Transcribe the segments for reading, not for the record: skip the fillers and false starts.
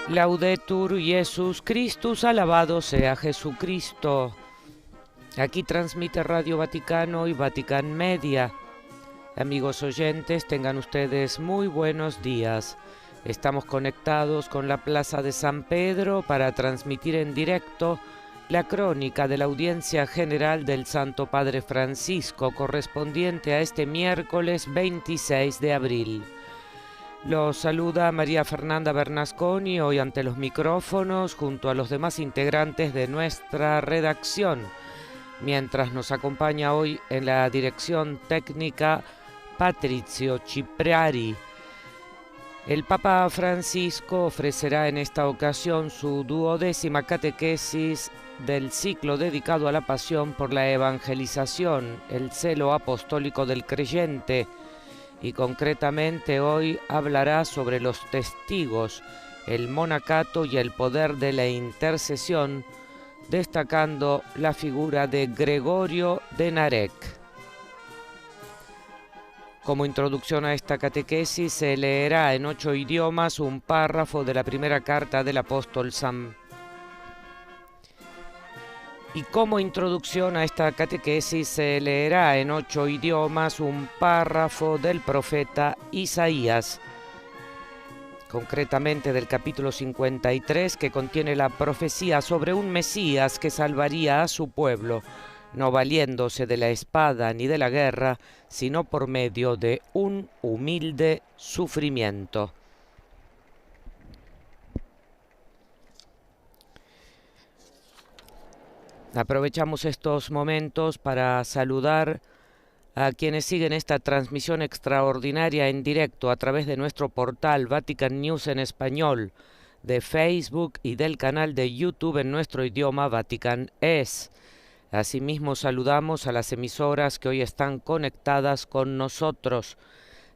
Laudetur Jesus Christus, alabado sea Jesucristo. Aquí transmite Radio Vaticano y Vatican Media. Amigos oyentes, tengan ustedes muy buenos días. Estamos conectados con la Plaza de San Pedro para transmitir en directo la crónica de la audiencia general del Santo Padre Francisco, correspondiente a este miércoles 26 de abril. Los saluda María Fernanda Bernasconi, hoy ante los micrófonos, junto a los demás integrantes de nuestra redacción, mientras nos acompaña hoy en la dirección técnica Patrizio Cipriari. El Papa Francisco ofrecerá en esta ocasión su 12ª catequesis del ciclo dedicado a la pasión por la evangelización, el celo apostólico del creyente, y concretamente hoy hablará sobre los testigos, el monacato y el poder de la intercesión, destacando la figura de Gregorio de Narek. Como introducción a esta catequesis se leerá en 8 idiomas un párrafo de la primera carta del apóstol San. Y como introducción a esta catequesis se leerá en 8 idiomas un párrafo del profeta Isaías, concretamente del capítulo 53, que contiene la profecía sobre un Mesías que salvaría a su pueblo, no valiéndose de la espada ni de la guerra, sino por medio de un humilde sufrimiento. Aprovechamos estos momentos para saludar a quienes siguen esta transmisión extraordinaria en directo a través de nuestro portal Vatican News en español, de Facebook y del canal de YouTube en nuestro idioma Vatican Es. Asimismo saludamos a las emisoras que hoy están conectadas con nosotros.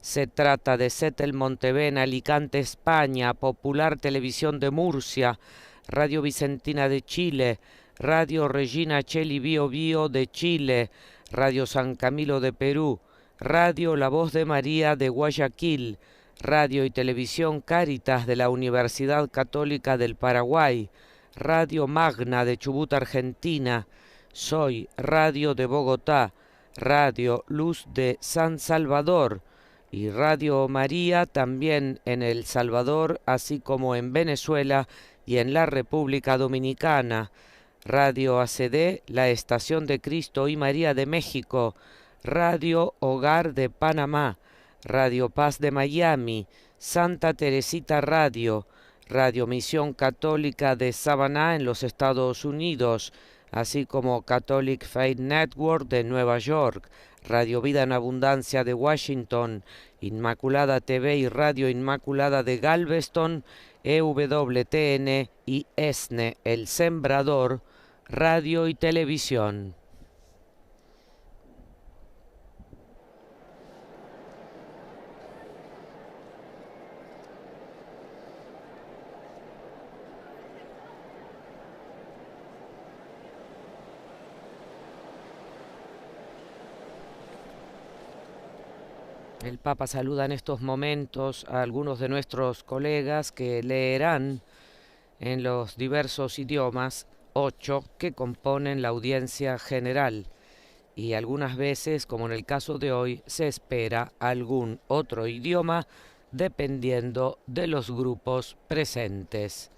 Se trata de Setel Montevena, Alicante, España, Popular Televisión de Murcia, Radio Vicentina de Chile, Radio Regina Cheli Bio Bio de Chile, Radio San Camilo de Perú, Radio La Voz de María de Guayaquil, Radio y Televisión Cáritas de la Universidad Católica del Paraguay, Radio Magna de Chubut, Argentina, Soy Radio de Bogotá, Radio Luz de San Salvador y Radio María también en El Salvador, así como en Venezuela y en la República Dominicana, Radio ACD, la Estación de Cristo y María de México, Radio Hogar de Panamá, Radio Paz de Miami, Santa Teresita Radio, Radio Misión Católica de Savannah en los Estados Unidos, así como Catholic Faith Network de Nueva York, Radio Vida en Abundancia de Washington, Inmaculada TV y Radio Inmaculada de Galveston, EWTN y ESNE, El Sembrador, Radio y Televisión. El Papa saluda en estos momentos a algunos de nuestros colegas que leerán en los diversos idiomas 8 que componen la audiencia general, y algunas veces, como en el caso de hoy, se espera algún otro idioma dependiendo de los grupos presentes.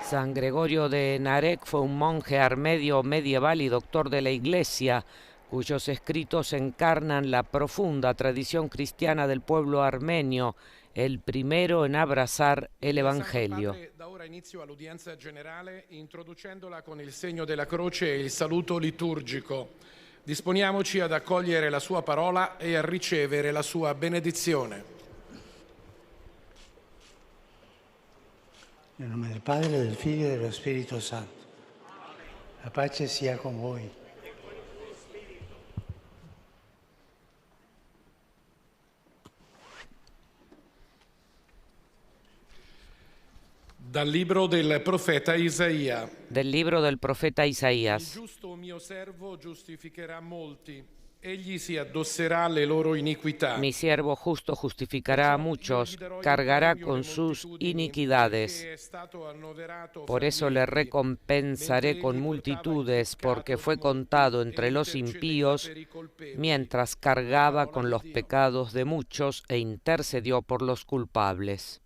San Gregorio de Narek fue un monje armenio medieval y doctor de la Iglesia, cuyos escritos encarnan la profunda tradición cristiana del pueblo armenio, el primero en abrazar el Evangelio. Il Santo Padre da ora inizio all'udienza generale introducendola con il segno della croce e il saluto liturgico. Disponiamoci ad accogliere la sua parola e a ricevere la sua benedizione. Nel nome del Padre, del Figlio e dello Spirito Santo. La pace sia con voi. Dal libro del profeta Isaia. Del libro del profeta Il Isaías. giusto mio servo giustificherà molti, egli si addosserà alle loro iniquità. Mi siervo justo justificará a muchos, cargará con sus iniquidades. Por eso le recompensaré con multitudes, porque fue contado entre los impíos, mientras cargaba con los pecados de muchos e intercedió por los culpables.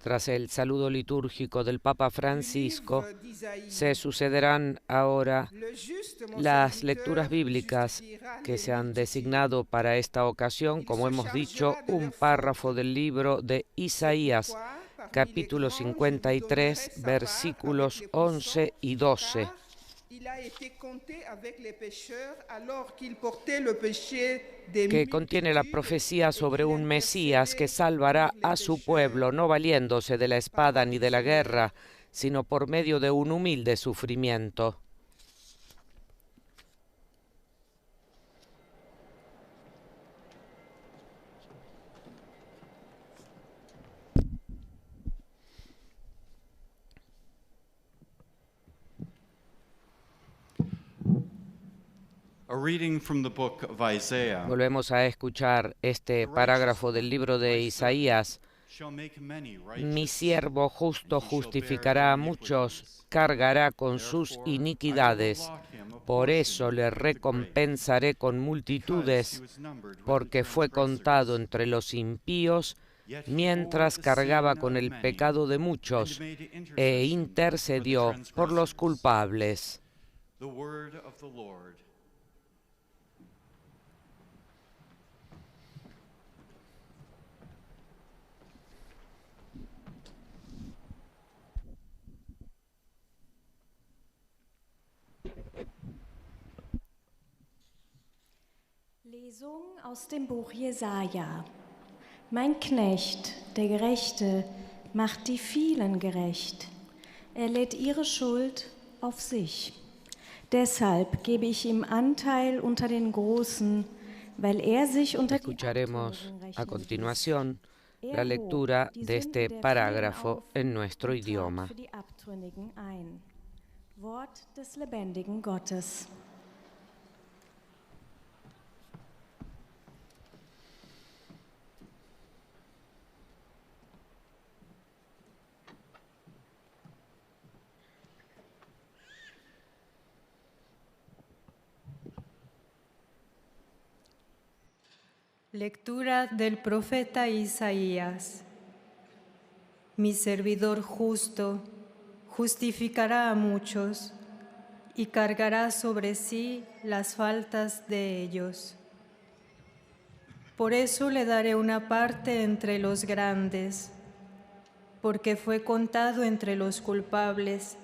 Tras el saludo litúrgico del Papa Francisco, se sucederán ahora las lecturas bíblicas que se han designado para esta ocasión, como hemos dicho, un párrafo del libro de Isaías, capítulo 53, versículos 11 y 12. Que contiene la profecía sobre un Mesías que salvará a su pueblo, no valiéndose de la espada ni de la guerra, sino por medio de un humilde sufrimiento. Volvemos a escuchar este parágrafo del libro de Isaías. Mi siervo justo justificará a muchos, cargará con sus iniquidades. Por eso le recompensaré con multitudes, porque fue contado entre los impíos, mientras cargaba con el pecado de muchos, e intercedió por los culpables. Lesung aus dem Buch Jesaja. Mein Knecht, der Gerechte, macht die vielen gerecht. Er lädt ihre Schuld auf sich. Deshalb gebe ich ihm Anteil unter den Großen, weil er sich unter die Escucharemos a continuación la lectura de este parágrafo en nuestro idioma. für die Abtrünnigen ein. Wort des lebendigen Gottes. Lectura del profeta Isaías. Mi servidor justo justificará a muchos y cargará sobre sí las faltas de ellos. Por eso le daré una parte entre los grandes, porque fue contado entre los culpables,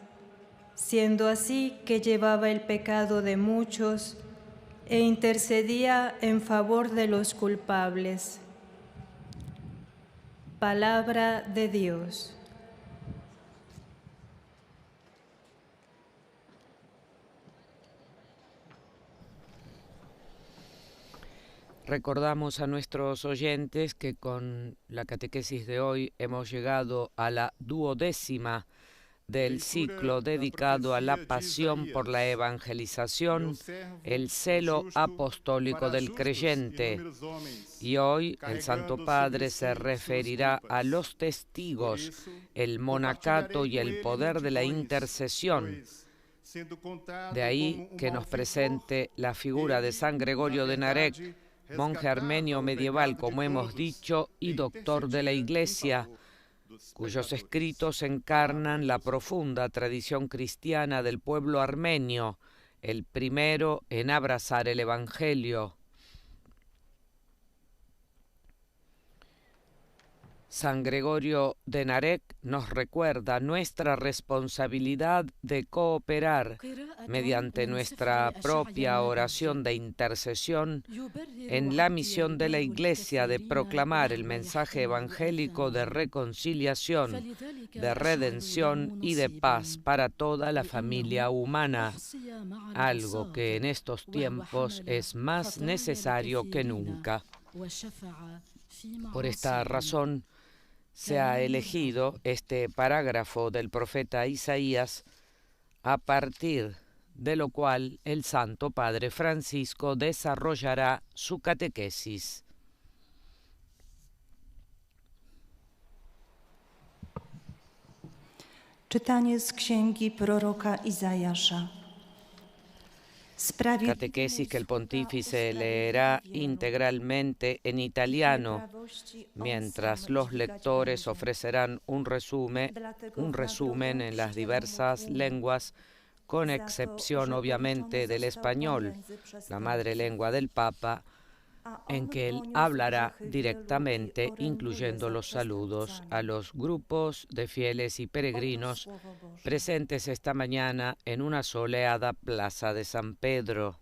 siendo así que llevaba el pecado de muchos e intercedía en favor de los culpables. Palabra de Dios. Recordamos a nuestros oyentes que con la catequesis de hoy hemos llegado a la 12ª del ciclo dedicado a la pasión por la evangelización, el celo apostólico del creyente. Y hoy el Santo Padre se referirá a los testigos, el monacato y el poder de la intercesión. De ahí que nos presente la figura de San Gregorio de Narek, monje armenio medieval, como hemos dicho, y doctor de la Iglesia, cuyos escritos encarnan la profunda tradición cristiana del pueblo armenio, el primero en abrazar el Evangelio. San Gregorio de Narek nos recuerda nuestra responsabilidad de cooperar mediante nuestra propia oración de intercesión en la misión de la Iglesia de proclamar el mensaje evangélico de reconciliación, de redención y de paz para toda la familia humana, algo que en estos tiempos es más necesario que nunca. Por esta razón, se ha elegido este parágrafo del profeta Isaías, a partir de lo cual el Santo Padre Francisco desarrollará su catequesis. Czytanie z księgi proroka Izajasza. Catequesis que el pontífice leerá integralmente en italiano, mientras los lectores ofrecerán un resumen en las diversas lenguas, con excepción obviamente del español, la madre lengua del Papa, en que él hablará directamente, incluyendo los saludos a los grupos de fieles y peregrinos presentes esta mañana en una soleada plaza de San Pedro.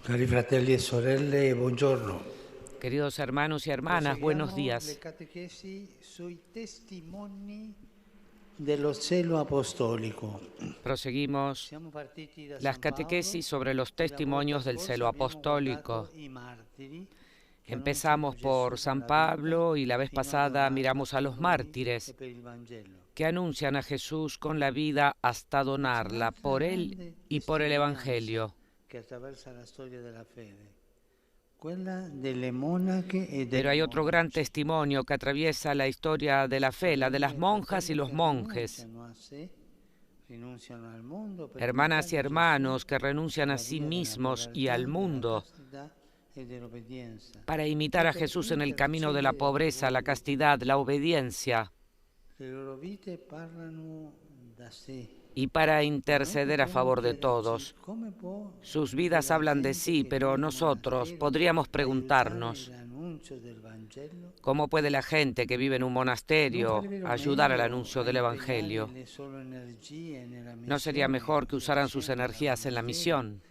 Cari fratelli e sorelle, buongiorno. Queridos hermanos y hermanas, buenos días. Le catechesi sui testimoni dello zelo apostolico. Proseguimos Siamo partiti da las San catequesis Paolo, sobre los testimonios del celo apostólico. i martiri, che Empezamos annunciano por Gesù San con la Pablo y la vez fino a pasada donarlo miramos a los per noi mártires e per il Vangelo. que anuncian a Jesús con la vida hasta donarla por él y por el Evangelio. Che attraversa la storia della fede, quella delle monache e Pero hay otro gran testimonio que atraviesa la historia de la fe, la de las monjas y los monjes, hermanas y hermanos que renuncian a sí mismos y al mundo para imitar a Jesús en el camino de la pobreza, la castidad, la obediencia y para interceder a favor de todos. Sus vidas hablan de sí, pero nosotros podríamos preguntarnos, ¿cómo puede la gente que vive en un monasterio ayudar al anuncio del Evangelio? ¿No sería mejor que usaran sus energías en la misión?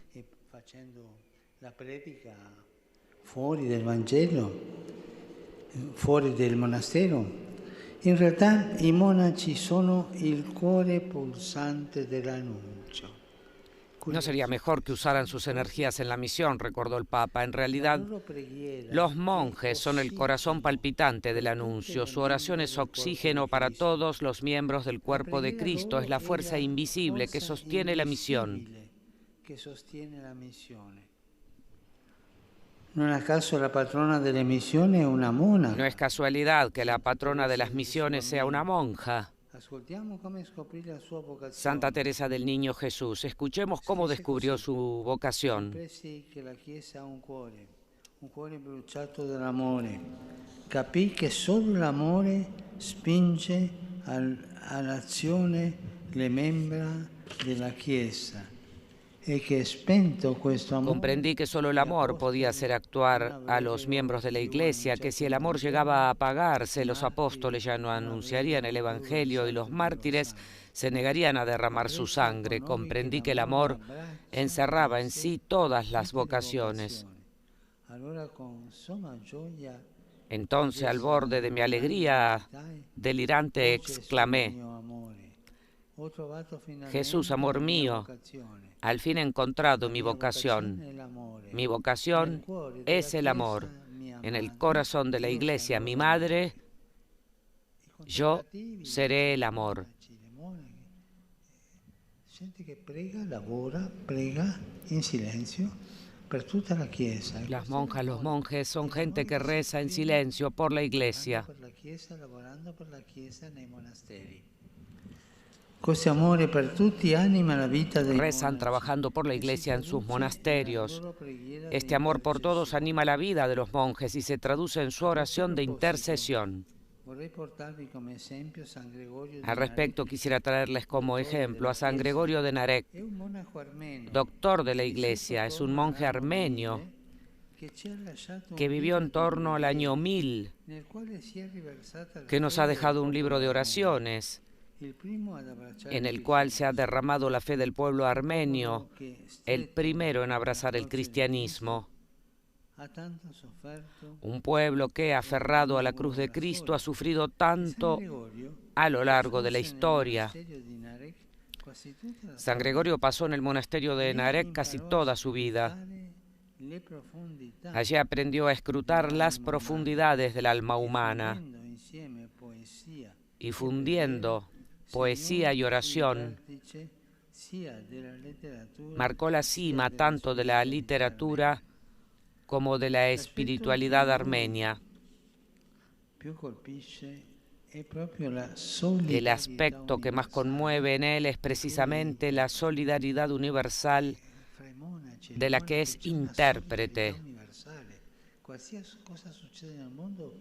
Fuori del Vangelo, fuori del monastero? In realtà i monaci sono il cuore pulsante dell'annuncio. ¿No sería mejor que usaran sus energías en la misión?, recordó el Papa. En realidad, los monjes son el corazón palpitante del anuncio. Su oración es oxígeno para todos los miembros del cuerpo de Cristo. Es la fuerza invisible que sostiene la misión. Non a caso la patrona delle missioni è una monaca. No es casualidad que la patrona de las misiones sea una monja. Ascoltiamo come scoprì la sua vocazione. Santa Teresa del Niño Jesús. Escuchemos cómo descubrió su vocación. Compresi che la Chiesa ha un cuore bruciato dall'amore. Capì che solo l'amore spinge all'azione le membra della Chiesa. Comprendí que solo el amor podía hacer actuar a los miembros de la Iglesia, que si el amor llegaba a apagarse, los apóstoles ya no anunciarían el Evangelio y los mártires se negarían a derramar su sangre. Comprendí que el amor encerraba en sí todas las vocaciones. Entonces, al borde de mi alegría delirante, exclamé: Jesús, amor mío, al fin he encontrado mi vocación. Mi vocación es el amor. En el corazón de la Iglesia, mi madre, yo seré el amor. Las monjas, los monjes son gente que reza en silencio por la Iglesia. Questo amore per tutti anima la vita dei Rezan monaci. trabajando por la iglesia en sus monasterios. Este amor por todos anima la vida de los monjes y se traduce en su oración de intercesión. Vorrei portarvi come esempio San Gregorio di Al respecto, Narek, quisiera traerles como ejemplo a San Gregorio de Narek, è un monaco armenio, doctor de la iglesia. Es un monje armenio che ci ha lasciato un que vivió en torno al año 1000, nel quale si è riversata la que nos ha dejado un libro de oraciones il primo ad abbracciare en el Cristo, cual se ha derramado la fe del pueblo armenio, che el stretto primero en abrazar el cristianismo. ha tanto sofferto. Un pueblo que, aferrado a la cruz de Cristo, ha sufrido tanto San Gregorio a lo largo de la forse nel historia. monasterio di Narek quasi tutta la San Gregorio pasó en el monasterio de Narek casi toda su vida. le profondità, Allí aprendió a escrutar las profundidades del alma humana mettendo insieme poesia y fundiendo poesía y oración, vertice sia della letteratura marcó la cima tanto de la literatura como de la espiritualidad armenia. più colpisce è proprio la El solidarietà aspecto que más universale conmueve en él es precisamente la solidaridad universal fra i monaci, de la que es c'è una intérprete. solidarietà universale. Qualsiasi cosa succede nel mondo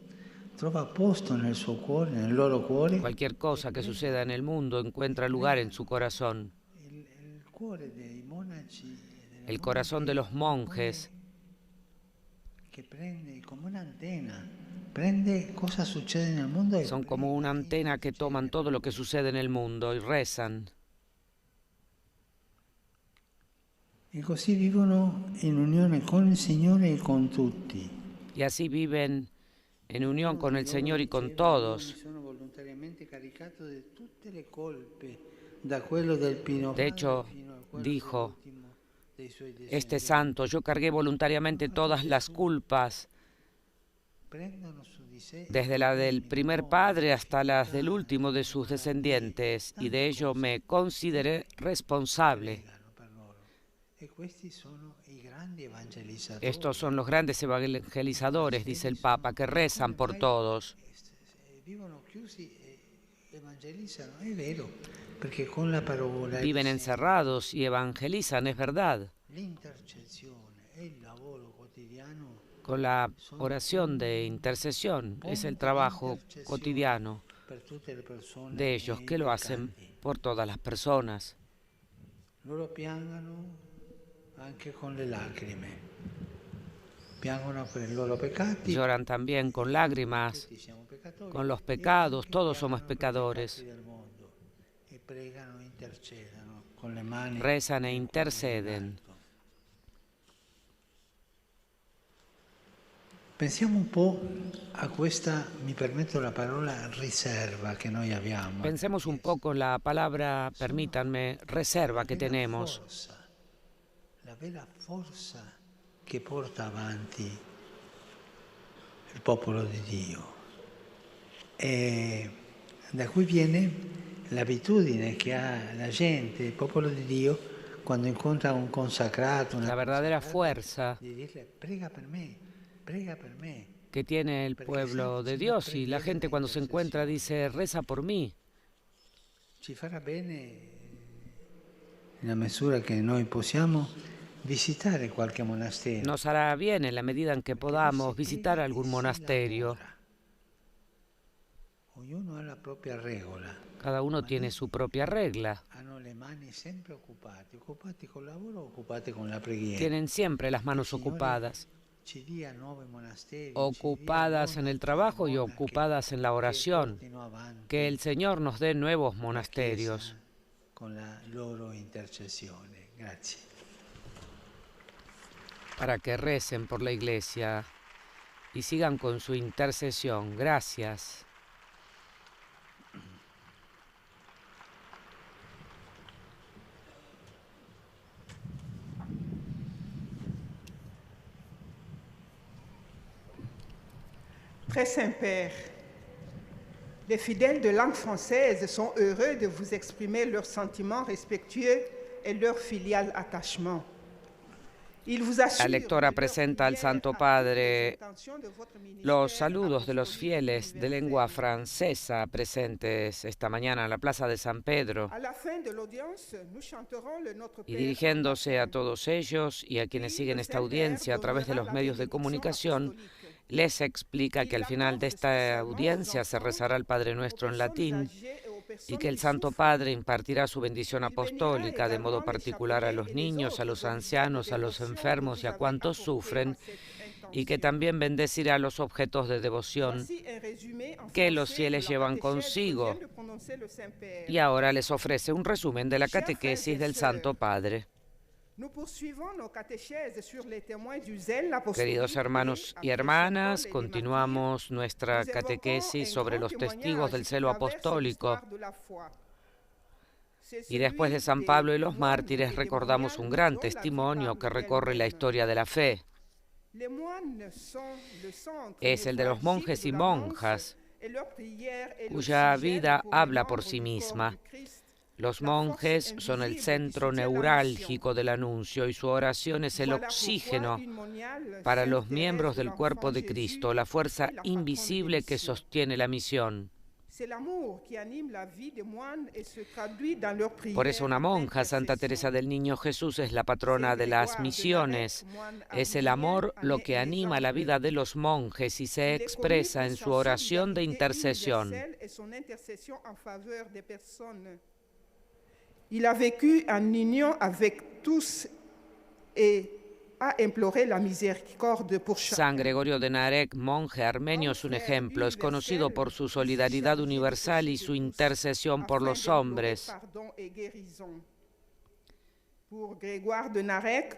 trova posto nel suo cuore, nel loro cuore. Cualquier cosa que suceda en el mundo encuentra lugar en su corazón. Il cuore dei monaci e delle El corazón de los monjes che prende come un'antenna, prende cosa succede nel mondo e son como una antena que toman todo lo que sucede en el mundo y rezan. e così vivono in unione con il Signore e con tutti. Y así viven en unión con el Señor y con Mi todos. sono volontariamente caricato di tutte le colpe, da quello del Pino De hecho, Padre fino a quello dijo dell'ultimo dei suoi este descendenti. santo: yo cargué voluntariamente todas las culpas, Prendono su di sé desde la del primer padre hasta las del último de sus descendientes, y de ello me consideré responsable. pregano per loro. E questi sono i grandi evangelizzatori. Estos son los grandes evangelizadores, dice el Papa, que rezan por todos. Vivono chiusi e evangelizzano, è vero, perché con la parola Viven encerrados y evangelizan, es verdad. l'intercessione e il lavoro quotidiano Con la oración de intercesión es el trabajo cotidiano per tutte le persone de ellos, nei que lo hacen peccanti. por todas las personas. Loro piangano anche con le lacrime, piangono per i loro peccati. Lloran también con lágrimas, Tutti siamo peccatori, con los e pecados, anche todos somos piangono per i pecadores. peccati del mondo, e pregano, intercedono con le mani Rezan e nel cuore interceden. in alto. Pensiamo un po' a questa, mi permetto la parola, riserva che noi abbiamo. Pensemos un poco en la palabra, permítanme, reserva que tenemos. La vera forza che porta avanti il popolo di Dio. E da cui viene l'abitudine che ha la gente, il popolo di Dio, quando incontra un consacrato, una La verdadera consacrata, fuerza di dirle prega per me, prega per me. que tiene el pueblo de Dios, y la gente cuando se encuentra dice: reza por mí. Ci farà bene, nella misura che noi possiamo, visitare qualche monastero. Nos hará bien en la medida en que podamos visitar algún monasterio. Ognuno ha la propria regola. Cada uno tiene su propia regla. Hanno le mani sempre occupate, occupati col lavoro, occupate con la preghiera. Tienen siempre las manos ocupadas, Ci dia nuovi monasteri, ocupadas en el trabajo y ocupadas en la oración. Que el Señor nos dé nuevos monasterios. con la loro intercessione. Grazie. Para que recen por la iglesia y sigan con su intercesión. Gracias. Très Saint-Père, les fidèles de langue française sont heureux de vous exprimer leurs sentiments respectueux et leur filial attachement. La lectora presenta al Santo Padre los saludos de los fieles de lengua francesa presentes esta mañana en la Plaza de San Pedro. Y dirigiéndose a todos ellos y a quienes siguen esta audiencia a través de los medios de comunicación, les explica que al final de esta audiencia se rezará el Padre Nuestro en latín y que el Santo Padre impartirá su bendición apostólica de modo particular a los niños, a los ancianos, a los enfermos y a cuantos sufren, y que también bendecirá los objetos de devoción que los fieles llevan consigo. Y ahora les ofrece un resumen de la catequesis del Santo Padre. Queridos hermanos y hermanas, continuamos nuestra catequesis sobre los testigos del celo apostólico. Y después de San Pablo y los mártires recordamos un gran testimonio que recorre la historia de la fe. Es el de los monjes y monjas, cuya vida habla por sí misma. Los monjes son el centro neurálgico del anuncio y su oración es el oxígeno para los miembros del cuerpo de Cristo, la fuerza invisible que sostiene la misión. Por eso una monja, Santa Teresa del Niño Jesús, es la patrona de las misiones. Es el amor lo que anima la vida de los monjes y se expresa en su oración de intercesión. Il a vécu en union avec tous et a imploré la miséricorde pour chacun. San Gregorio de Narek, monje armenio, es un ejemplo. Es conocido por su solidaridad universal y su intercesión por los hombres. Pour Grégoire de Narek,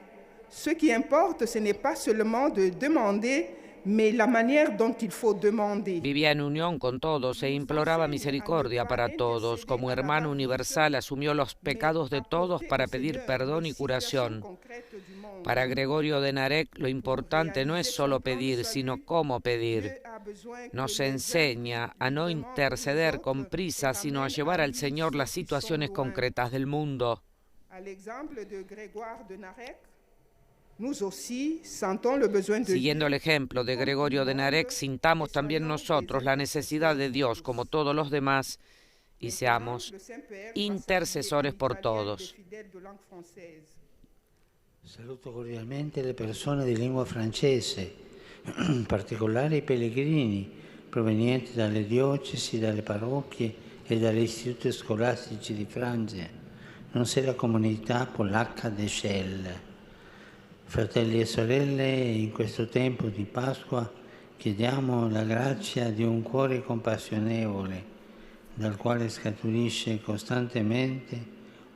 ce qui importe, ce n'est pas seulement de demander, mais la manière dont il faut demander. Vivía en unión con todos e imploraba misericordia para todos. Como hermano universal asumió los pecados de todos para pedir perdón y curación. Para Gregorio de Narek lo importante no es solo pedir, sino cómo pedir. Nos enseña a no interceder con prisa, sino a llevar al Señor las situaciones concretas del mundo. Siguiendo el ejemplo de Gregorio de Narek, sintamos también nosotros la necesidad de Dios como todos los demás y seamos intercesores por todos. Saluto cordialmente le persone di lingua francese, in particolare i pellegrini provenienti dalle diocesi, dalle parrocchie e dagli istituti scolastici di Francia, nonché la comunità polacca di Shell. Fratelli e sorelle, in questo tempo di Pasqua chiediamo la grazia di un cuore compassionevole, dal quale scaturisce costantemente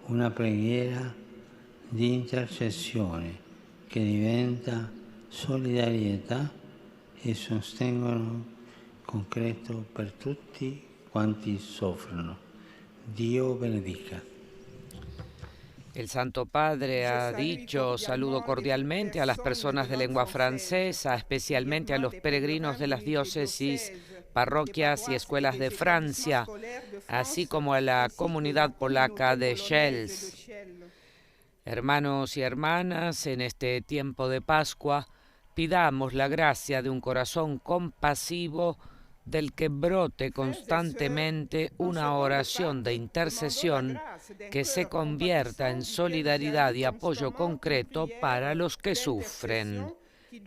una preghiera di intercessione che diventa solidarietà e sostegno concreto per tutti quanti soffrono. Dio benedica. El Santo Padre ha dicho: saludo cordialmente a las personas de lengua francesa, especialmente a los peregrinos de las diócesis, parroquias y escuelas de Francia, así como a la comunidad polaca de Chels. Hermanos y hermanas, en este tiempo de Pascua, pidamos la gracia de un corazón compasivo del que brote constantemente una oración de intercesión que se convierta en solidaridad y apoyo concreto para los que sufren.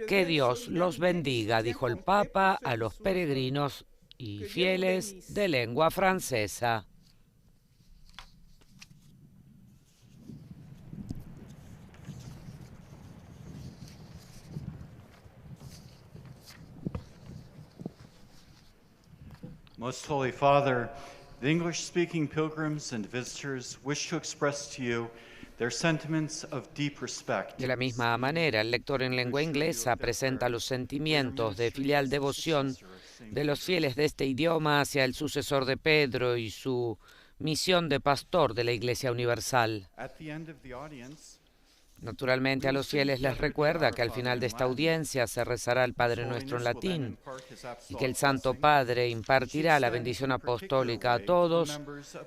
Que Dios los bendiga, dijo el Papa a los peregrinos y fieles de lengua francesa. Most Holy Father, the English-speaking pilgrims and visitors wish to express to you their sentiments of deep respect. De la misma manera, el lector en lengua inglesa presenta los sentimientos de filial devoción de los fieles de este idioma hacia el sucesor de Pedro y su misión de pastor de la Iglesia Universal. Naturalmente a los fieles les recuerda que al final de esta audiencia se rezará el Padre Nuestro en latín y que el Santo Padre impartirá la bendición apostólica a todos,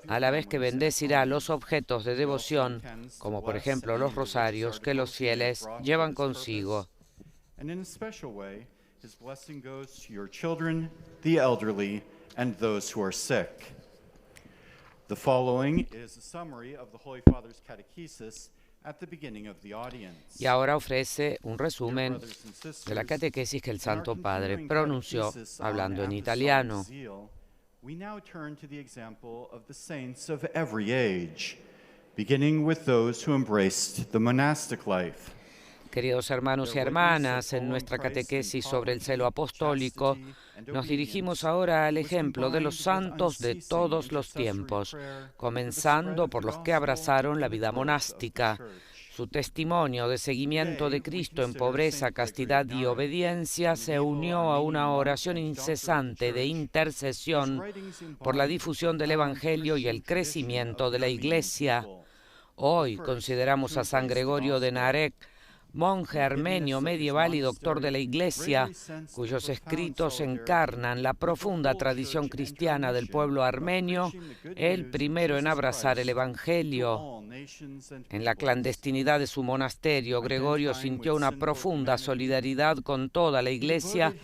a la vez que bendecirá los objetos de devoción, como por ejemplo los rosarios que los fieles llevan consigo. And in a special way, his blessing goes to your children, the elderly, and those who are sick. The following is a summary of the Holy Father's catechesis at the beginning of the audience. Y ahora ofrece un resumen de la catequesis que el Santo Padre pronunció hablando en italiano. We now turn to the example of the saints of every age, beginning with those who embraced the monastic life. Queridos hermanos y hermanas, en nuestra catequesis sobre el celo apostólico, nos dirigimos ahora al ejemplo de los santos de todos los tiempos, comenzando por los que abrazaron la vida monástica. Su testimonio de seguimiento de Cristo en pobreza, castidad y obediencia se unió a una oración incesante de intercesión por la difusión del Evangelio y el crecimiento de la Iglesia. Hoy consideramos a San Gregorio de Narek, monje armenio medieval y doctor de la Iglesia, cuyos escritos encarnan la profunda tradición cristiana del pueblo armenio, el primero en abrazar el Evangelio. En la clandestinidad de su monasterio, Gregorio sintió una profunda solidaridad con toda la Iglesia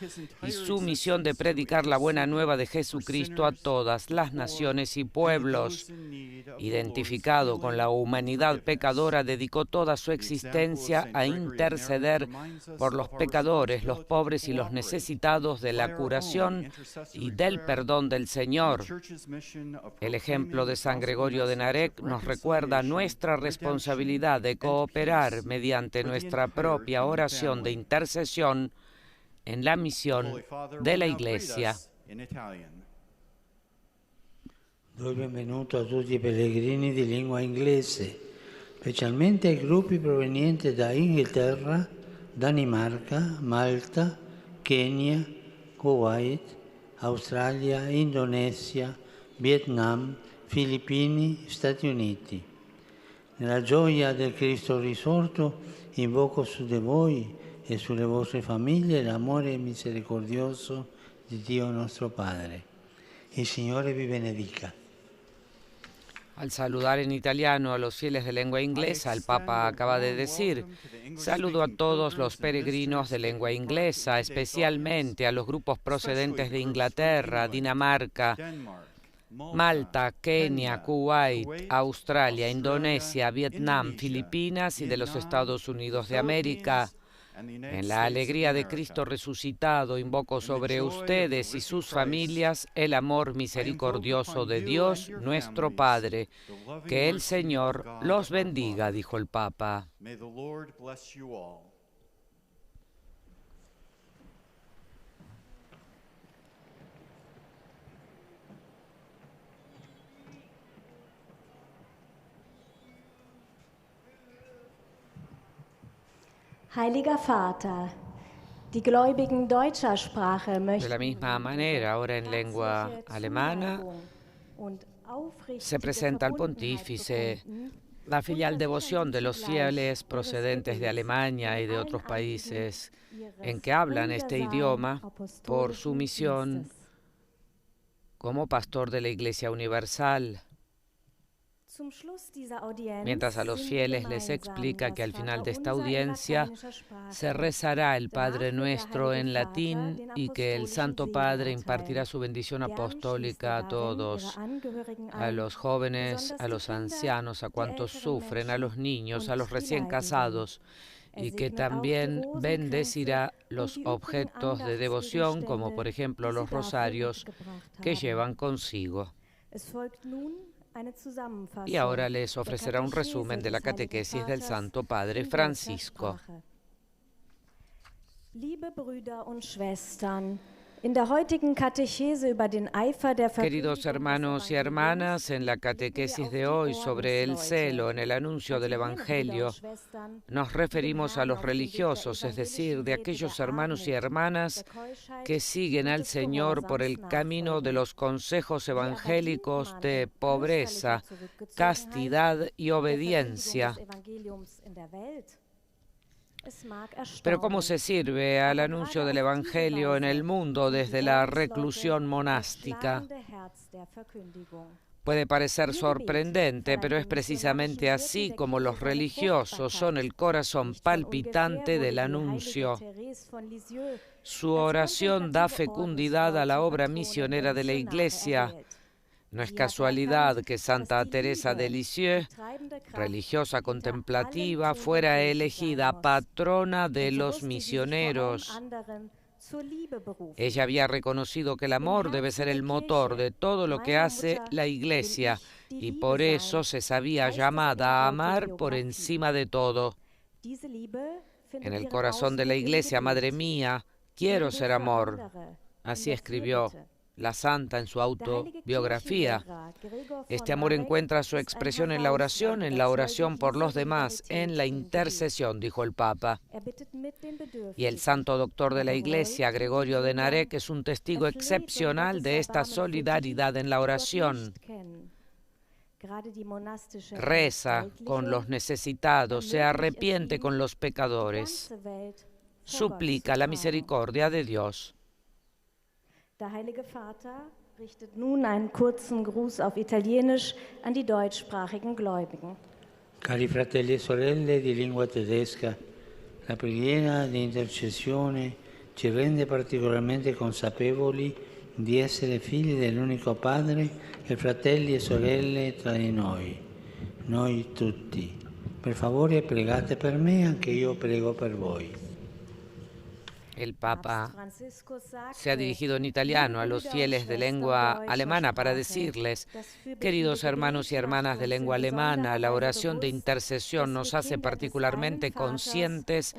y su misión de predicar la buena nueva de Jesucristo a todas las naciones y pueblos. Identificado con la humanidad pecadora, dedicó toda su existencia a interceder por los pecadores, los pobres y los necesitados de la curación y del perdón del Señor. El ejemplo de San Gregorio de Narek nos recuerda nuestra responsabilidad de cooperar mediante nuestra propia oración de intercesión en la misión de la Iglesia. Do il benvenuto a tutti i pellegrini di lingua inglese, specialmente ai gruppi provenienti da Inghilterra, Danimarca, Malta, Kenya, Kuwait, Australia, Indonesia, Vietnam, Filippini, Stati Uniti. Nella gioia del Cristo risorto invoco su di voi e sulle vostre famiglie l'amore misericordioso di Dio nostro Padre. Il Signore vi benedica. Al saludar en italiano a los fieles de lengua inglesa, el Papa acaba de decir: saludo a todos los peregrinos de lengua inglesa, especialmente a los grupos procedentes de Inglaterra, Dinamarca, Malta, Kenia, Kuwait, Australia, Indonesia, Vietnam, Filipinas y de los Estados Unidos de América. En la alegría de Cristo resucitado, invoco sobre ustedes y sus familias el amor misericordioso de Dios, nuestro Padre. Que el Señor los bendiga, dijo el Papa. Heiliger Vater, die Gläubigen deutscher Sprache möchten De la misma manera, ahora en lengua alemana, se presenta al pontífice la filial devoción de los fieles procedentes de Alemania y de otros países en que hablan este idioma por su misión como pastor de la Iglesia Universal. Mientras a los fieles les explica que al final de esta audiencia se rezará el Padre Nuestro en latín y que el Santo Padre impartirá su bendición apostólica a todos, a los jóvenes, a los ancianos, a cuantos sufren, a los niños, a los recién casados, y que también bendecirá los objetos de devoción, como por ejemplo los rosarios que llevan consigo. Y ahora les ofrecerá un resumen de la catequesis del Santo Padre Francisco. Queridos hermanos y hermanas, en la catequesis de hoy sobre el celo en el anuncio del Evangelio, nos referimos a los religiosos, es decir, de aquellos hermanos y hermanas que siguen al Señor por el camino de los consejos evangélicos de pobreza, castidad y obediencia. Pero ¿cómo se sirve al anuncio del Evangelio en el mundo desde la reclusión monástica? Puede parecer sorprendente, pero es precisamente así como los religiosos son el corazón palpitante del anuncio. Su oración da fecundidad a la obra misionera de la Iglesia. No es casualidad que Santa Teresa de Lisieux, religiosa contemplativa, fuera elegida patrona de los misioneros. Ella había reconocido que el amor debe ser el motor de todo lo que hace la Iglesia y por eso se sabía llamada a amar por encima de todo. En el corazón de la Iglesia, Madre mía, quiero ser amor. Así escribió la santa en su autobiografía. Este amor encuentra su expresión en la oración por los demás, en la intercesión, dijo el Papa. Y el santo doctor de la Iglesia, Gregorio de Narek, es un testigo excepcional de esta solidaridad en la oración. Reza con los necesitados, se arrepiente con los pecadores, suplica la misericordia de Dios. Der Heilige Vater richtet nun einen kurzen Gruß auf Italienisch an die deutschsprachigen Gläubigen. Cari fratelli e sorelle di lingua tedesca, la preghiera di intercessione ci rende particolarmente consapevoli di essere figli dell'unico Padre e fratelli e sorelle tra di noi tutti. Per favore pregate per me, anche io prego per voi. El Papa se ha dirigido en italiano a los fieles de lengua alemana para decirles: queridos hermanos y hermanas de lengua alemana, la oración de intercesión nos hace particularmente conscientes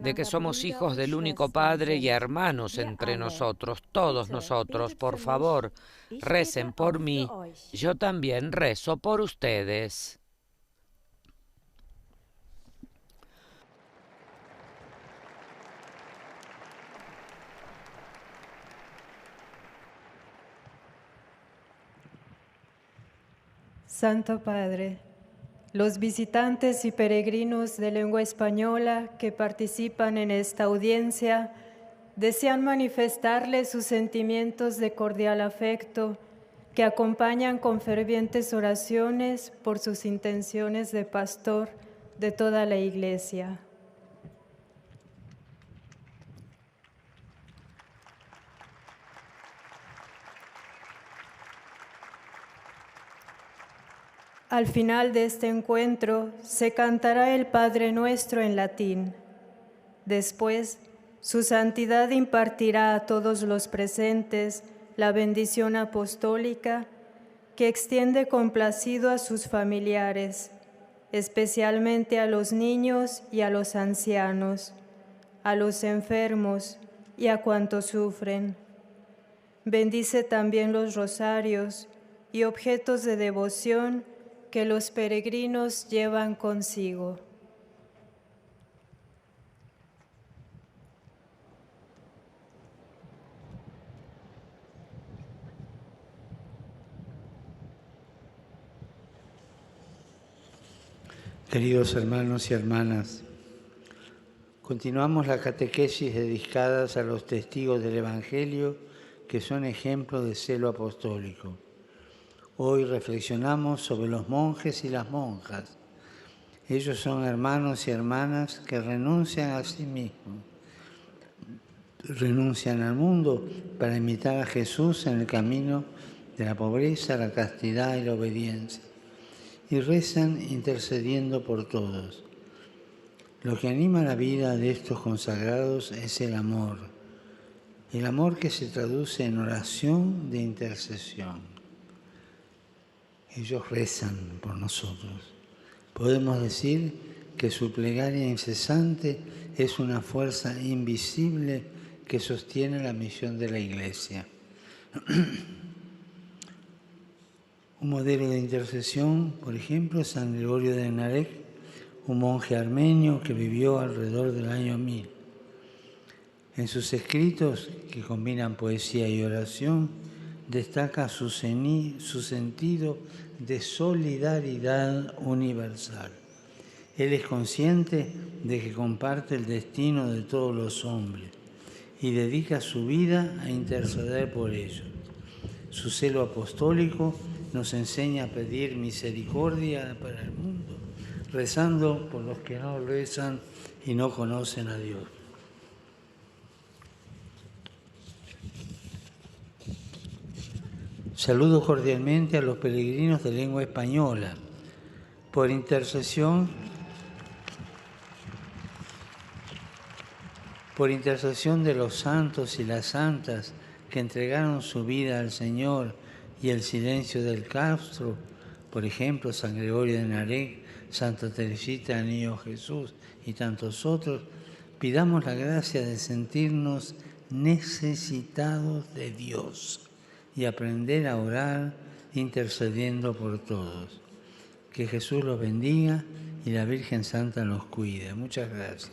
de que somos hijos del único Padre y hermanos entre nosotros, todos nosotros. Por favor, recen por mí, yo también rezo por ustedes. Santo Padre, los visitantes y peregrinos de lengua española que participan en esta audiencia desean manifestarle sus sentimientos de cordial afecto que acompañan con fervientes oraciones por sus intenciones de pastor de toda la Iglesia. Al final de este encuentro se cantará el Padre Nuestro en latín. Después, su santidad impartirá a todos los presentes la bendición apostólica que extiende complacido a sus familiares, especialmente a los niños y a los ancianos, a los enfermos y a cuantos sufren. Bendice también los rosarios y objetos de devoción que los peregrinos llevan consigo. Queridos hermanos y hermanas, continuamos la catequesis dedicadas a los testigos del Evangelio que son ejemplos de celo apostólico. Hoy reflexionamos sobre los monjes y las monjas. Ellos son hermanos y hermanas que renuncian a sí mismos, renuncian al mundo para imitar a Jesús en el camino de la pobreza, la castidad y la obediencia, y rezan intercediendo por todos. Lo que anima la vida de estos consagrados es el amor que se traduce en oración de intercesión. Ellos rezan por nosotros. Podemos decir que su plegaria incesante es una fuerza invisible que sostiene la misión de la Iglesia. Un modelo de intercesión, por ejemplo, es San Gregorio de Narek, un monje armenio que vivió alrededor del año 1000. En sus escritos, que combinan poesía y oración, destaca su sentido de solidaridad universal. Él es consciente de que comparte el destino de todos los hombres y dedica su vida a interceder por ellos. Su celo apostólico nos enseña a pedir misericordia para el mundo, rezando por los que no rezan y no conocen a Dios. Saludo cordialmente a los peregrinos de lengua española. Por intercesión de los santos y las santas que entregaron su vida al Señor y el silencio del claustro, por ejemplo, San Gregorio de Narek, Santa Teresita del Niño Jesús y tantos otros, pidamos la gracia de sentirnos necesitados de Dios y aprender a orar intercediendo por todos. Que Jesús los bendiga y la Virgen Santa los cuide. Muchas gracias.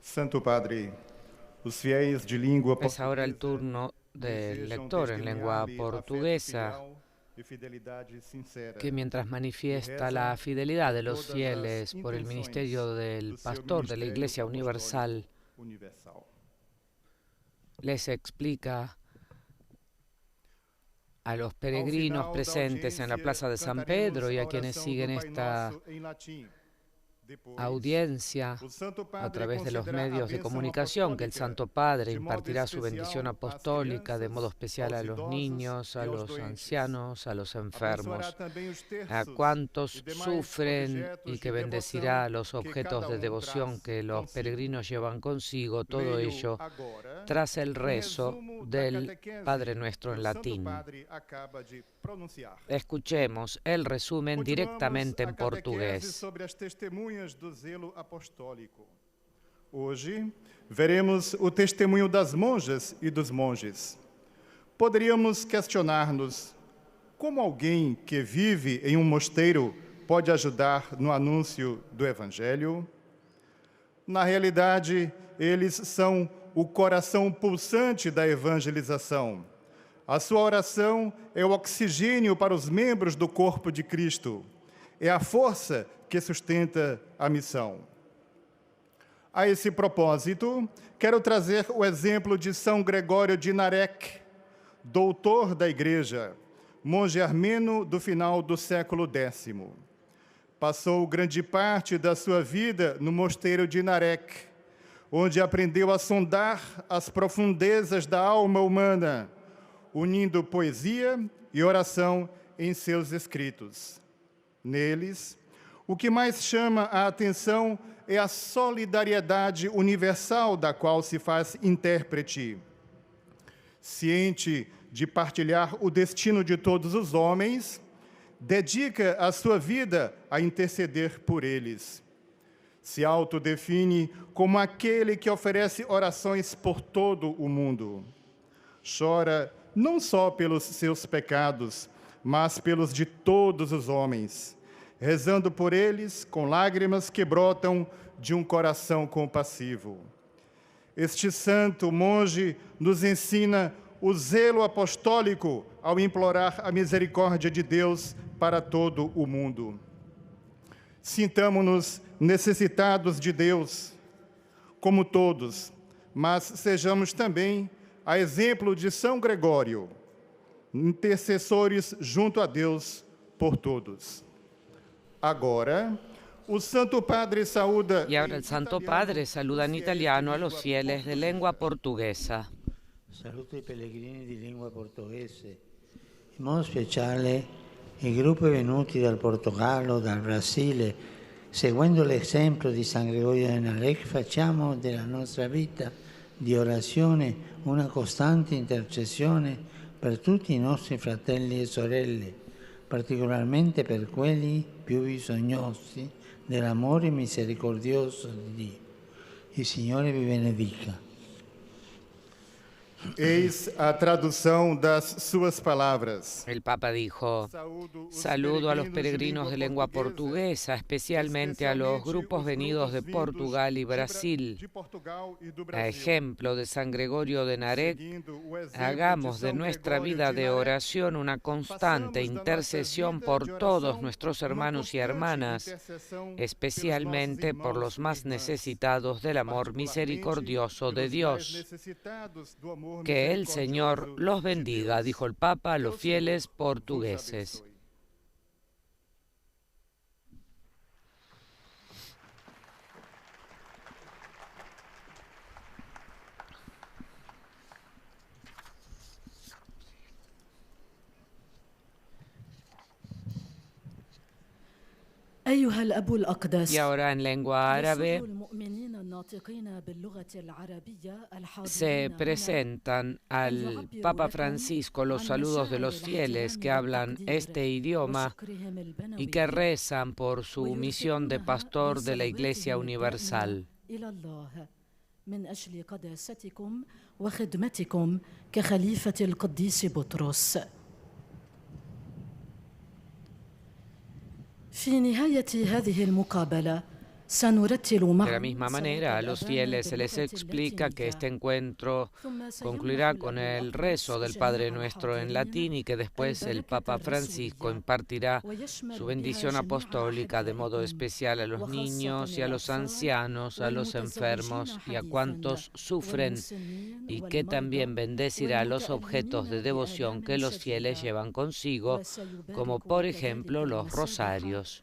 Santo Padre, os fiéis de língua Es ahora el turno del lector en lengua portuguesa, que mientras manifiesta la fidelidad de los fieles por el ministerio del pastor de la Iglesia Universal, les explica a los peregrinos presentes en la Plaza de San Pedro y a quienes siguen esta audiencia a través de los medios de comunicación, que el Santo Padre impartirá su bendición apostólica de modo especial a los niños, a los ancianos, a los enfermos, a cuantos sufren, y que bendecirá los objetos de devoción que los peregrinos llevan consigo, todo ello tras el rezo del Padre Nuestro en latín. Escuchemos el resumen directamente en portugués. Do zelo apostólico. Hoje, veremos o testemunho das monjas e dos monges. Poderíamos questionar-nos como alguém que vive em um mosteiro pode ajudar no anúncio do Evangelho? Na realidade, eles são o coração pulsante da evangelização. A sua oração é o oxigênio para os membros do corpo de Cristo. É a força que sustenta a missão. A esse propósito, quero trazer o exemplo de São Gregório de Narek, doutor da Igreja, monge armeno do final do século X. Passou grande parte da sua vida no mosteiro de Narek, onde aprendeu a sondar as profundezas da alma humana, unindo poesia e oração em seus escritos. Neles, o que mais chama a atenção é a solidariedade universal da qual se faz intérprete. Ciente de partilhar o destino de todos os homens, dedica a sua vida a interceder por eles. Se autodefine como aquele que oferece orações por todo o mundo. Chora não só pelos seus pecados, mas pelos de todos os homens, rezando por eles com lágrimas que brotam de um coração compassivo. Este santo monge nos ensina o zelo apostólico ao implorar a misericórdia de Deus para todo o mundo. Sintamo-nos necessitados de Deus, como todos, mas sejamos também, a exemplo de São Gregório, intercessores junto a Deus por todos. Agora, o Santo Padre saúda. Y ahora el Santo Padre saluda en italiano a los fieles de lengua portuguesa. Saluto ai pellegrini di lingua portoghese. In modo speciale i gruppi venuti dal Portogallo, dal Brasile, seguendo l'esempio di San Gregorio de Narek, facciamo della nostra vita di orazione una costante intercessione per tutti i nostri fratelli e sorelle, particolarmente per quelli più bisognosi dell'amore misericordioso di Dio. Il Signore vi benedica. Eis a tradução das suas palavras. El Papa dijo: saludo a los peregrinos de lengua portuguesa, especialmente a los grupos venidos de Portugal y Brasil. A ejemplo de San Gregorio de Narek, hagamos de nuestra vida de oración una constante intercesión por todos nuestros hermanos y hermanas, especialmente por los más necesitados del amor misericordioso de Dios. Que el Señor los bendiga, dijo el Papa a los fieles portugueses. Y ahora en lengua árabe se presentan al Papa Francisco los saludos de los fieles que hablan este idioma y que rezan por su misión de pastor de la Iglesia Universal. De la misma manera, a los fieles se les explica que este encuentro concluirá con el rezo del Padre Nuestro en latín y que después el Papa Francisco impartirá su bendición apostólica de modo especial a los niños y a los ancianos, a los enfermos y a cuantos sufren, y que también bendecirá los objetos de devoción que los fieles llevan consigo, como por ejemplo los rosarios.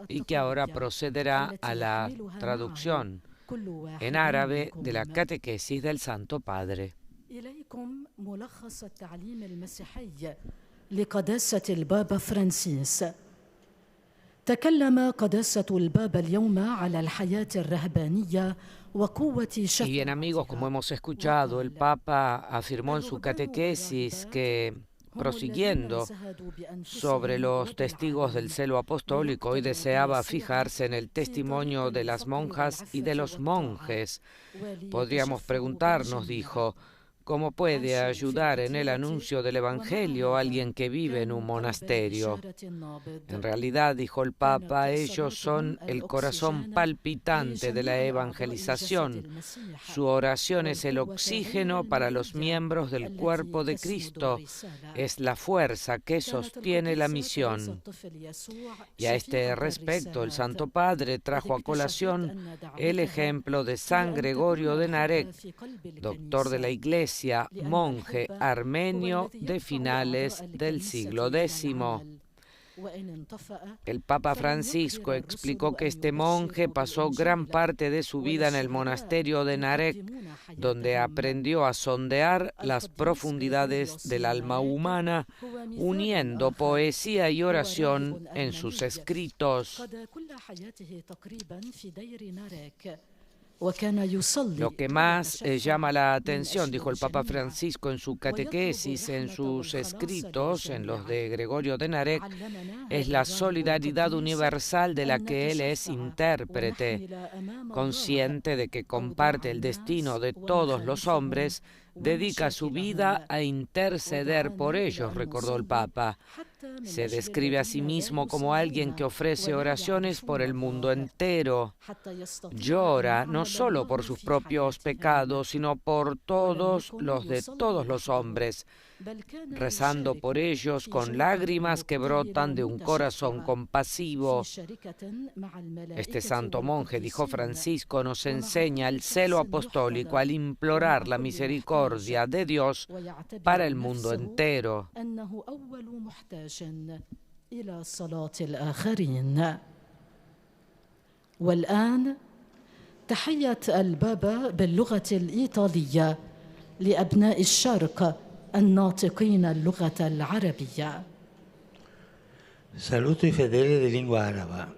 Y que ahora procederá a la traducción en árabe de la catequesis del Santo Padre. Y bien amigos, como hemos escuchado, el Papa afirmó en su catequesis que, prosiguiendo sobre los testigos del celo apostólico, hoy deseaba fijarse en el testimonio de las monjas y de los monjes. Podríamos preguntarnos, dijo, ¿cómo puede ayudar en el anuncio del Evangelio a alguien que vive en un monasterio? En realidad, dijo el Papa, ellos son el corazón palpitante de la evangelización. Su oración es el oxígeno para los miembros del cuerpo de Cristo. Es la fuerza que sostiene la misión. Y a este respecto, el Santo Padre trajo a colación el ejemplo de San Gregorio de Narek, doctor de la Iglesia, monje armenio de finales del siglo X. El Papa Francisco explicó que este monje pasó gran parte de su vida en el monasterio de Narek, donde aprendió a sondear las profundidades del alma humana, uniendo poesía y oración en sus escritos. Lo que más llama la atención, dijo el Papa Francisco en su catequesis, en sus escritos, en los de Gregorio de Narek, es la solidaridad universal de la que él es intérprete. Consciente de que comparte el destino de todos los hombres, dedica su vida a interceder por ellos, recordó el Papa. Se describe a sí mismo como alguien que ofrece oraciones por el mundo entero. Llora no solo por sus propios pecados, sino por todos los de todos los hombres, rezando por ellos con lágrimas que brotan de un corazón compasivo. Este santo monje, dijo Francisco, nos enseña el celo apostólico al implorar la misericordia de Dios para el mundo entero. والآن تحية البابا باللغة الإيطالية لأبناء الشرق الناطقين اللغة العربية. Saluto i fedeli di lingua araba.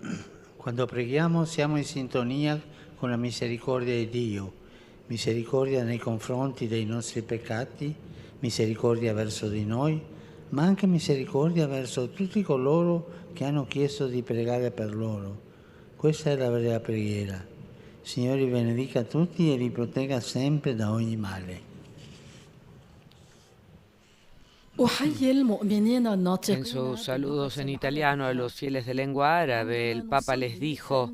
Quando preghiamo siamo in sintonia con la misericordia di Dio, misericordia nei confronti dei nostri peccati, misericordia verso di noi, ma anche misericordia verso tutti coloro che hanno chiesto di pregare per loro. Questa è la vera preghiera. Signore vi benedica tutti e vi protegga sempre da ogni male. En sus saludos en italiano a los fieles de lengua árabe, el Papa les dijo: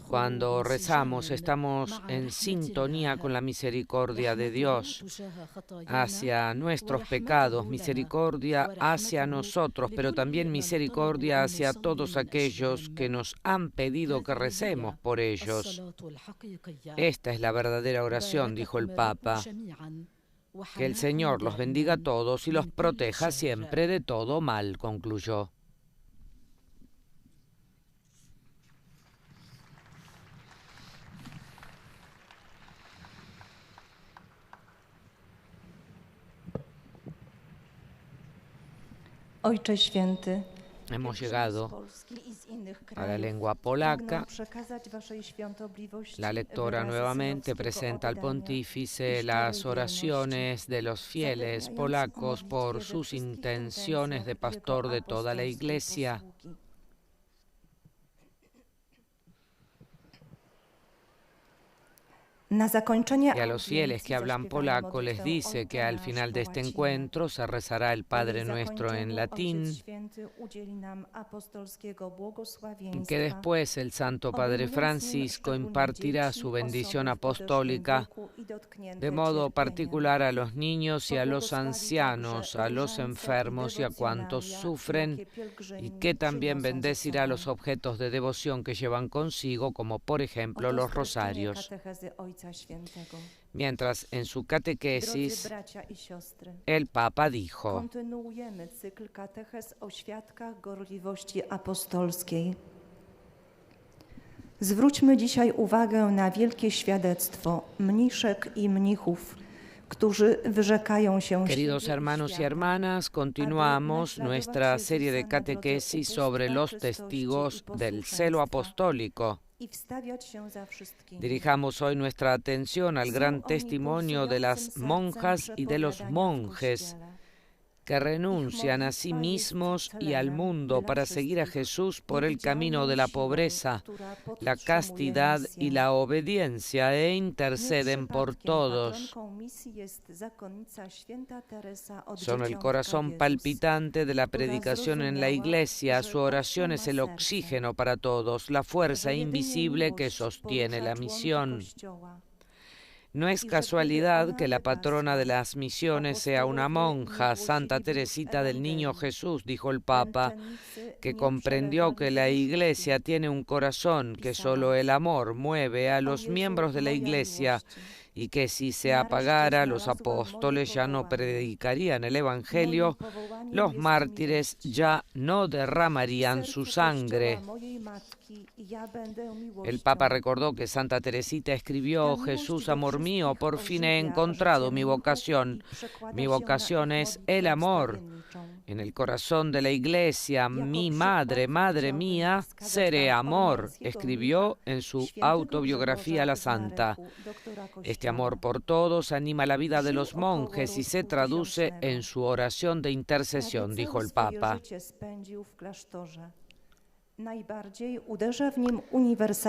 cuando rezamos estamos en sintonía con la misericordia de Dios hacia nuestros pecados, misericordia hacia nosotros, pero también misericordia hacia todos aquellos que nos han pedido que recemos por ellos. Esta es la verdadera oración, dijo el Papa. Que el Señor los bendiga a todos y los proteja siempre de todo mal, concluyó. Ojcze Święty, Hemos llegado a la lengua polaca. La lectora nuevamente presenta al pontífice las oraciones de los fieles polacos por sus intenciones de pastor de toda la Iglesia. Y a los fieles que hablan polaco les dice que al final de este encuentro se rezará el Padre Nuestro en latín, que después el Santo Padre Francisco impartirá su bendición apostólica de modo particular a los niños y a los ancianos, a los enfermos y a cuantos sufren, y que también bendecirá los objetos de devoción que llevan consigo, como por ejemplo los rosarios. Mientras en su catequesis el Papa dijo: kontynuujemy cykl katechez o świadkach gorliwości apostolskiej. Zwróćmy dzisiaj uwagę na wielkie świadectwo mniszek i mnichów, którzy wyrzekają się. Queridos hermanos y hermanas, continuamos nuestra serie de catequesis sobre los testigos del celo apostólico. Dirijamos hoy nuestra atención al gran testimonio de las monjas y de los monjes que renuncian a sí mismos y al mundo para seguir a Jesús por el camino de la pobreza, la castidad y la obediencia, e interceden por todos. Son el corazón palpitante de la predicación en la Iglesia. Su oración es el oxígeno para todos, la fuerza invisible que sostiene la misión. No es casualidad que la patrona de las misiones sea una monja, Santa Teresita del Niño Jesús, dijo el Papa, que comprendió que la Iglesia tiene un corazón, que solo el amor mueve a los miembros de la Iglesia, y que si se apagara, los apóstoles ya no predicarían el Evangelio, los mártires ya no derramarían su sangre. El Papa recordó que Santa Teresita escribió: Jesús, amor mío, por fin he encontrado mi vocación. Mi vocación es el amor. En el corazón de la Iglesia, mi madre, madre mía, seré amor, escribió en su autobiografía la santa. Este amor por todos anima la vida de los monjes y se traduce en su oración de intercesión, dijo el Papa.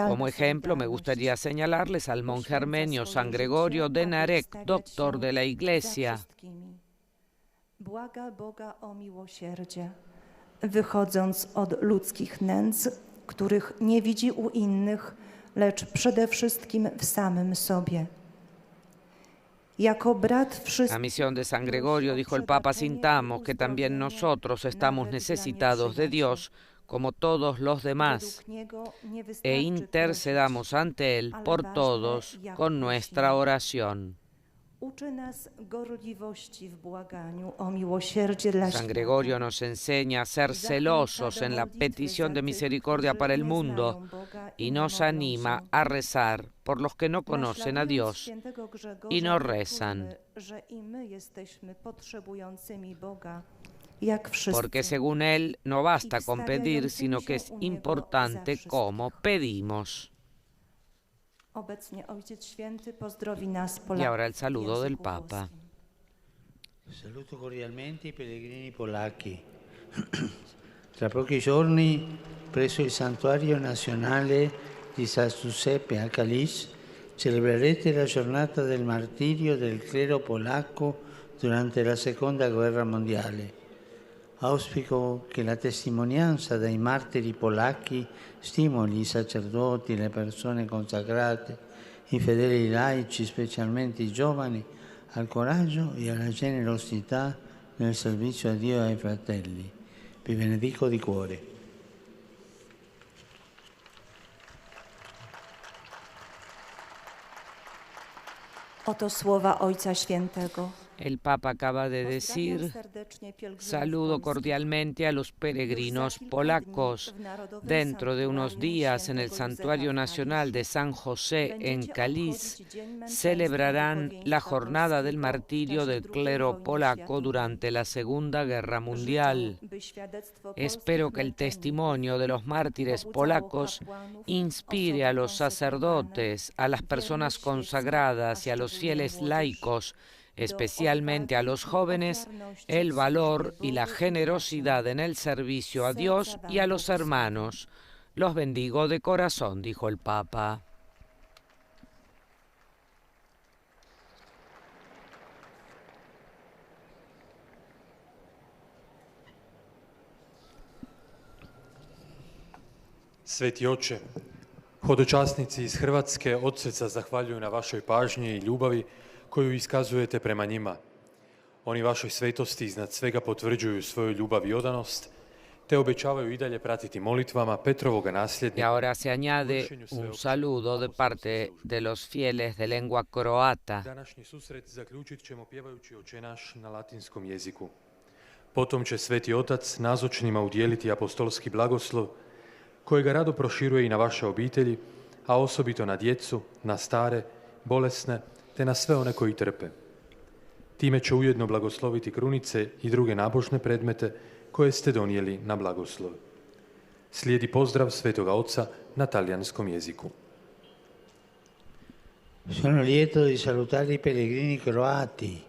Como ejemplo, me gustaría señalarles al monje armenio San Gregorio de Narek, doctor de la Iglesia. Błaga Boga o miłosierdzie, wychodząc od ludzkich nędz, których nie widzi u innych, lecz przede wszystkim w samym sobie. La misión de San Gregorio, dijo el Papa, sintamos que también nosotros estamos necesitados de Dios como todos los demás, e intercedamos ante Él por todos con nuestra oración. San Gregorio nos enseña a ser celosos en la petición de misericordia para el mundo y nos anima a rezar por los que no conocen a Dios y no rezan. Porque según él no basta con pedir, sino que es importante cómo pedimos. Y ahora el saludo del Papa. Saluto cordialmente i pellegrini polacchi. Tra pochi giorni, presso il Santuario Nazionale di San Giuseppe a Kalisz, celebrerete la giornata del martirio del clero polacco durante la Seconda Guerra Mondiale. Auspico che la testimonianza dei martiri polacchi stimoli i sacerdoti, le persone consacrate, i fedeli laici, specialmente i giovani, al coraggio e alla generosità nel servizio a Dio e ai fratelli. Vi benedico di cuore. Oto słowa Ojca Świętego. El Papa acaba de decir: saludo cordialmente a los peregrinos polacos. Dentro de unos días, en el Santuario Nacional de San José en Kalisz, celebrarán la jornada del martirio del clero polaco durante la Segunda Guerra Mundial. Espero que el testimonio de los mártires polacos inspire a los sacerdotes, a las personas consagradas y a los fieles laicos, especialmente a los jóvenes, el valor y la generosidad en el servicio a Dios y a los hermanos. Los bendigo de corazón, dijo el Papa. Sveti oče, hodočasnici iz Hrvatske od srca zahvaljuju na vašoj pažnji i ljubavi koju iskazujete prema njima. Oni vašoj svetosti iznad svega potvrđuju svoju ljubav i odanost, te obećavaju i dalje pratiti molitvama Petrovoga nasljednika. Y ahora se añade un saludo de parte de los fieles de lengua croata. Današnji susret zaključit ćemo pjevajući Oče naš na latinskom jeziku. Potom će Sveti Otac nazočnima udjeliti apostolski blagoslov, kojega rado proširuje i na vaše obitelji, a osobito na djecu, na stare, bolesne, te na sve one koji trpe. Time će ujedno blagosloviti krunice i druge nabožne predmete koje ste donijeli na blagoslov. Slijedi pozdrav Svetoga Oca na talijanskom jeziku. Sono lieto di salutare i pellegrini croati,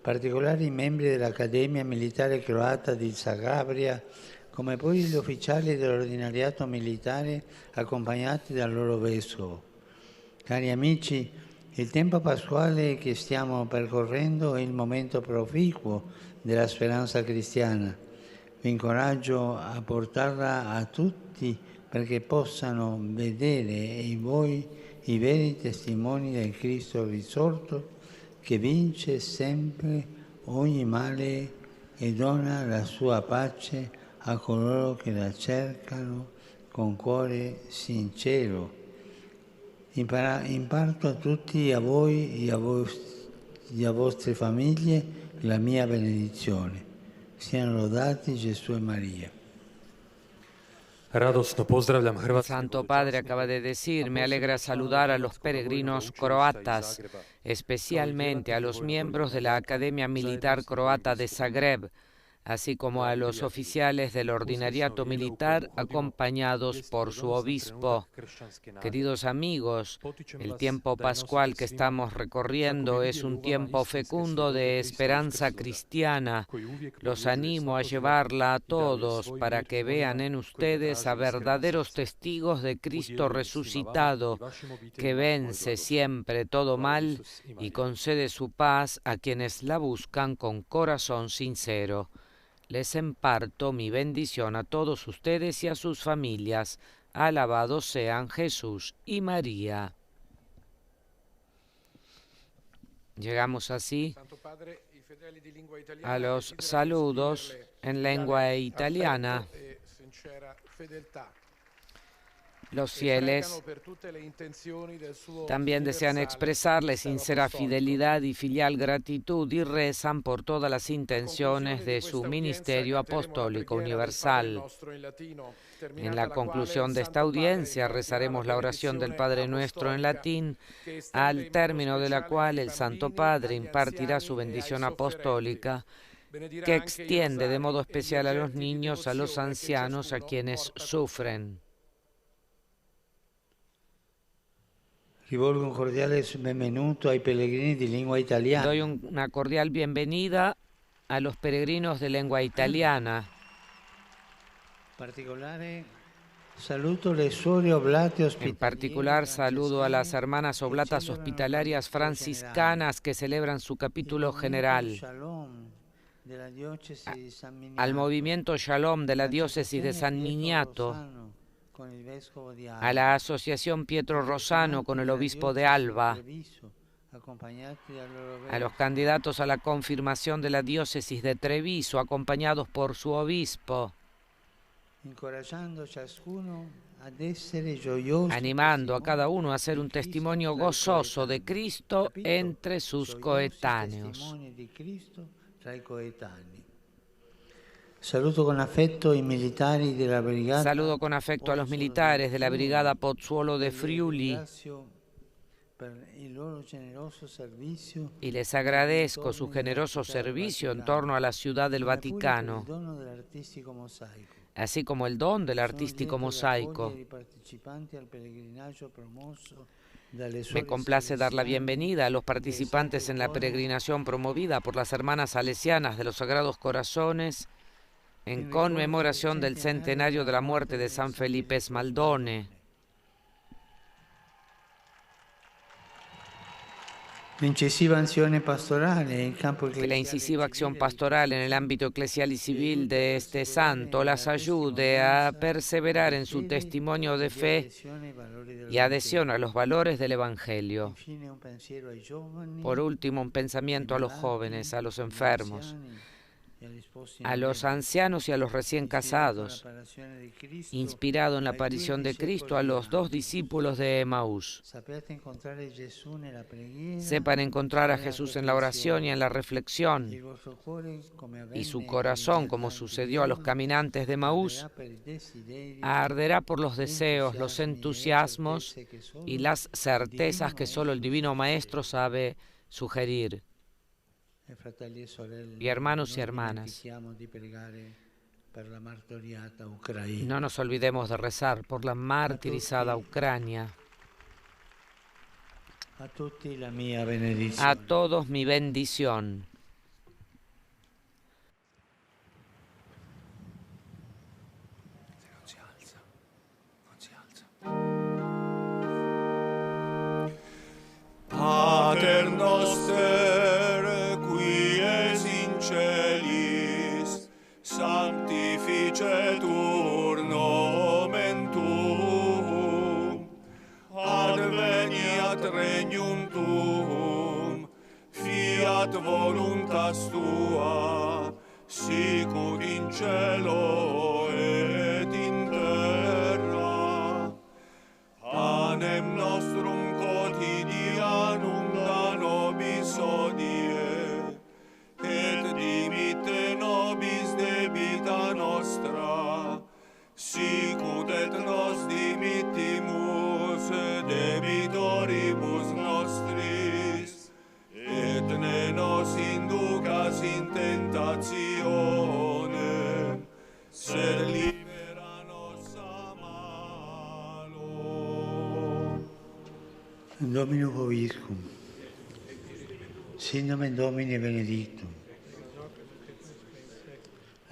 particolari membri dell'Accademia Militare Croata di Zagabria, come poi gli ufficiali dell'ordinariato militare accompagnati dal loro vescovo. Cari amici, il tempo pasquale che stiamo percorrendo è il momento proficuo della speranza cristiana. Vi incoraggio a portarla a tutti perché possano vedere in voi i veri testimoni del Cristo risorto che vince sempre ogni male e dona la sua pace a coloro che la cercano con cuore sincero. Imparto a tutti, a voi e a vostre famiglie la mia benedizione. Siano lodati Gesù e María. Radosno pozdravljam Hrvatsku. Santo Padre acaba de decir: me alegra saludar a los peregrinos croatas, especialmente a los miembros de la Academia Militar Croata de Zagreb, así como a los oficiales del ordinariato militar acompañados por su obispo. Queridos amigos, el tiempo pascual que estamos recorriendo es un tiempo fecundo de esperanza cristiana. Los animo a llevarla a todos para que vean en ustedes a verdaderos testigos de Cristo resucitado, que vence siempre todo mal y concede su paz a quienes la buscan con corazón sincero. Les imparto mi bendición a todos ustedes y a sus familias. Alabados sean Jesús y María. Llegamos así a los saludos en lengua italiana. Los fieles también desean expresarle sincera fidelidad y filial gratitud y rezan por todas las intenciones de su ministerio apostólico universal. En la conclusión de esta audiencia rezaremos la oración del Padre Nuestro en latín, al término de la cual el Santo Padre impartirá su bendición apostólica, que extiende de modo especial a los niños, a los ancianos, a quienes sufren. Rivolgo un cordiale benvenuto ai pellegrini di lingua italiana. Doy una cordial bienvenida a los peregrinos de lengua italiana. En particular, saludo a las hermanas oblatas hospitalarias franciscanas que celebran su capítulo general, al movimiento Shalom de la diócesis de San Miniato, a la asociación Pietro Rossano con el obispo de Alba, a los candidatos a la confirmación de la diócesis de Treviso, acompañados por su obispo, animando a cada uno a ser un testimonio gozoso de Cristo entre sus coetáneos. Saludo con afecto a los militares de la Brigada Pozzuolo de Friuli y les agradezco su generoso servicio en torno a la Ciudad del Vaticano, así como el don del artístico mosaico. Me complace dar la bienvenida a los participantes en la peregrinación promovida por las hermanas salesianas de los Sagrados Corazones en conmemoración del centenario de la muerte de San Felipe Smaldone. La incisiva acción pastoral en el ámbito eclesial y civil de este santo las ayude a perseverar en su testimonio de fe y adhesión a los valores del Evangelio. Por último, un pensamiento a los jóvenes, a los enfermos, a los ancianos y a los recién casados, inspirado en la aparición de Cristo a los 2 discípulos de Emaús. Sepan encontrar a Jesús en la oración y en la reflexión, y su corazón, como sucedió a los caminantes de Emaús, arderá por los deseos, los entusiasmos y las certezas que solo el Divino Maestro sabe sugerir. Y hermanos y hermanas, no nos olvidemos de rezar por la martirizada Ucrania. A todos mi bendición. Pater noster, qui es in celis, sanctificetur nomen tuum, adveniat regnum tuum, fiat voluntas tua, sicut in cielo et in terra. Panem nostrum quotidianum da nobis hodie, et dimitte nobis debita nostra, sicut et nos dimittimus debitoribus nostris, et ne nos inducas in tentationem, sed libera nos a malo. Dominum vobiscum, sin nomen Domini benedictum,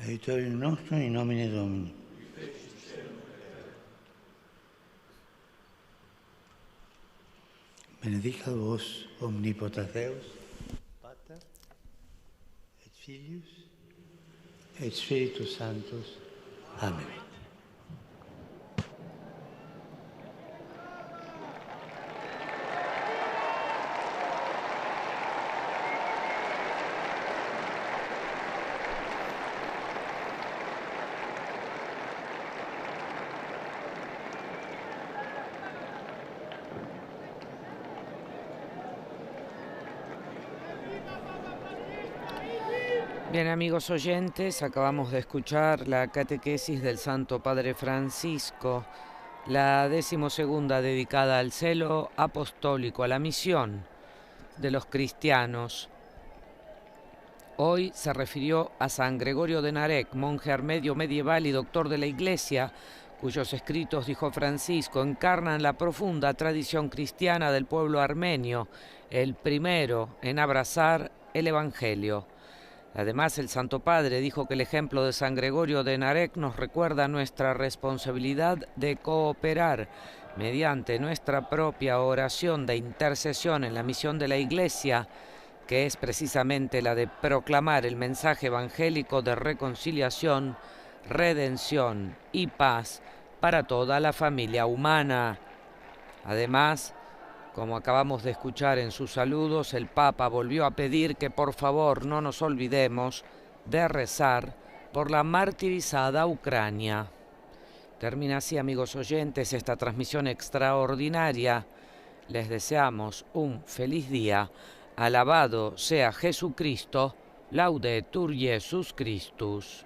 aiutorium nostrum in nomine Domini. Benedicat vos omnipotens Deus, Pater, et Filius, et Spiritus Sanctus. Amén. Bien, amigos oyentes, acabamos de escuchar la catequesis del Santo Padre Francisco, la 12ª dedicada al celo apostólico, a la misión de los cristianos. Hoy se refirió a San Gregorio de Narek, monje armenio medieval y doctor de la Iglesia, cuyos escritos, dijo Francisco, encarnan la profunda tradición cristiana del pueblo armenio, el primero en abrazar el Evangelio. Además, el Santo Padre dijo que el ejemplo de San Gregorio de Narek nos recuerda nuestra responsabilidad de cooperar mediante nuestra propia oración de intercesión en la misión de la Iglesia, que es precisamente la de proclamar el mensaje evangélico de reconciliación, redención y paz para toda la familia humana. Además, como acabamos de escuchar en sus saludos, el Papa volvió a pedir que por favor no nos olvidemos de rezar por la martirizada Ucrania. Termina así, amigos oyentes, esta transmisión extraordinaria. Les deseamos un feliz día. Alabado sea Jesucristo. Laudetur Jesus Christus.